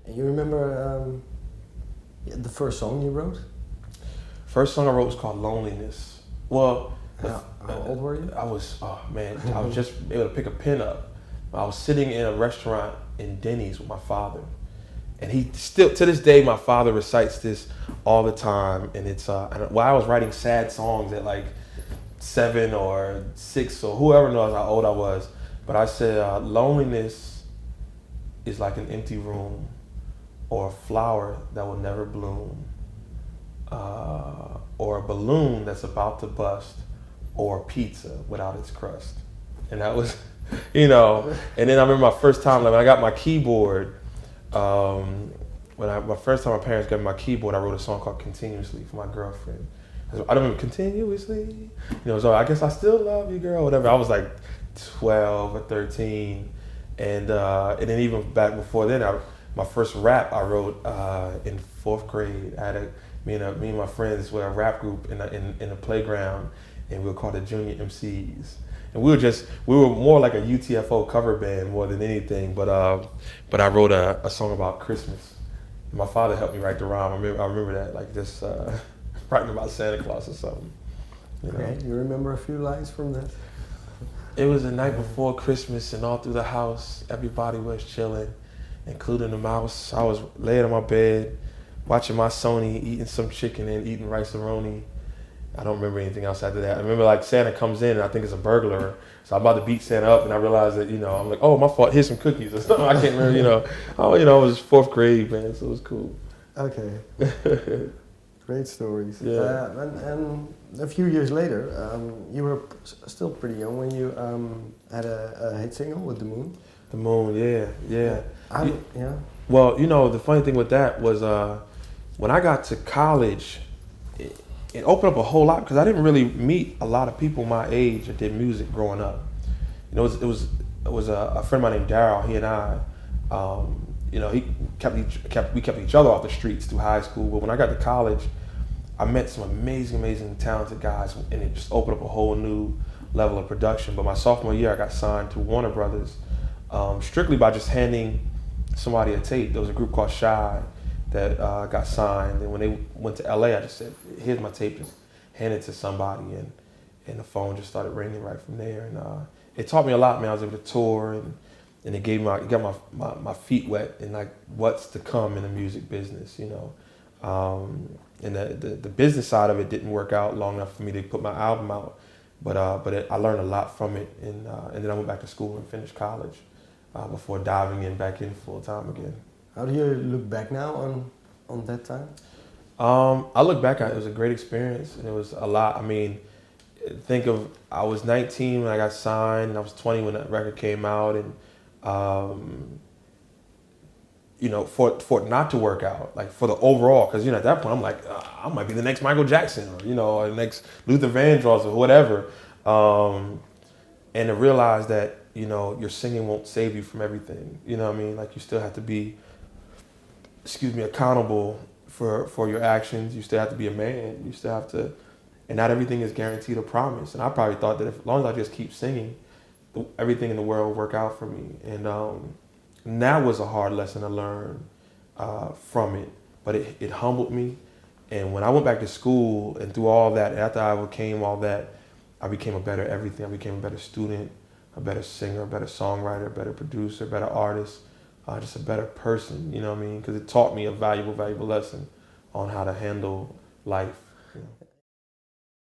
You remember the first song you wrote? First song I wrote was called Loneliness. Well, How old were you? I was, oh man, I was just able to pick a pen up. I was sitting in a restaurant in Denny's with my father. And he still, to this day, my father recites this all the time. And it's, while I was writing sad songs at like 7 or 6 or whoever knows how old I was. But I said, loneliness is like an empty room or a flower that will never bloom, or a balloon that's about to bust, or pizza without its crust. And that was, and then I remember my first time, like when I got my keyboard, my first time my parents got me my keyboard, I wrote a song called Continuously for my girlfriend. I don't remember continuously, so I guess I still love you, girl, whatever. I was like 12 or 13. And then even back before then, my first rap I wrote in 4th grade. I had me and my friends were a rap group in the playground, and we were called the Junior MCs. And we were more like a UTFO cover band more than anything. But I wrote a song about Christmas. My father helped me write the rhyme. I remember that, like just writing about Santa Claus or something. Okay, you remember a few lines from that? It was the night before Christmas, and all through the house, everybody was chilling, including the mouse. I was laying on my bed, watching my Sony, eating some chicken and eating rice-a-roni. I don't remember anything else after that. I remember like Santa comes in, and I think it's a burglar. So I'm about to beat Santa up, and I realize that, I'm like, oh, my fault, here's some cookies or something. I can't remember, it was 4th grade, man, so it was cool. Okay. Great stories. Yeah. And a few years later, you were still pretty young when you had a hit single with The Moon. The Moon, yeah. Yeah. Well, the funny thing with that was when I got to college, it opened up a whole lot because I didn't really meet a lot of people my age that did music growing up. It was a friend of mine named Daryl. He and I, we kept each other off the streets through high school. But when I got to college, I met some amazing, talented guys, and it just opened up a whole new level of production. But my sophomore year, I got signed to Warner Brothers, strictly by just handing somebody a tape. There was a group called Shy that got signed, and when they went to LA, I just said, "Here's my tape, just hand it to somebody," and the phone just started ringing right from there. And it taught me a lot, man. I was able to tour, and it got my feet wet in like what's to come in the music business, and the business side of it didn't work out long enough for me to put my album out, but I learned a lot from it, and then I went back to school and finished college before diving back in full time again. How do you look back now on that time? I look back at it was a great experience, and it was a lot. I mean, I was 19 when I got signed, and I was 20 when that record came out, and for it not to work out, like for the overall, because at that point I'm like, I might be the next Michael Jackson, or the next Luther Vandross or whatever, and to realize that your singing won't save you from everything. You know what I mean? Like you still have to be, accountable for your actions. You still have to be a man. You still have to, and not everything is guaranteed or promised. And I probably thought that as long as I just keep singing, everything in the world will work out for me. And that was a hard lesson to learn from it, but it humbled me. And when I went back to school and through all that, after I overcame all that, I became a better everything. I became a better student, a better singer, a better songwriter, a better producer, a better artist, just a better person, you know what I mean? Because it taught me a valuable lesson on how to handle life.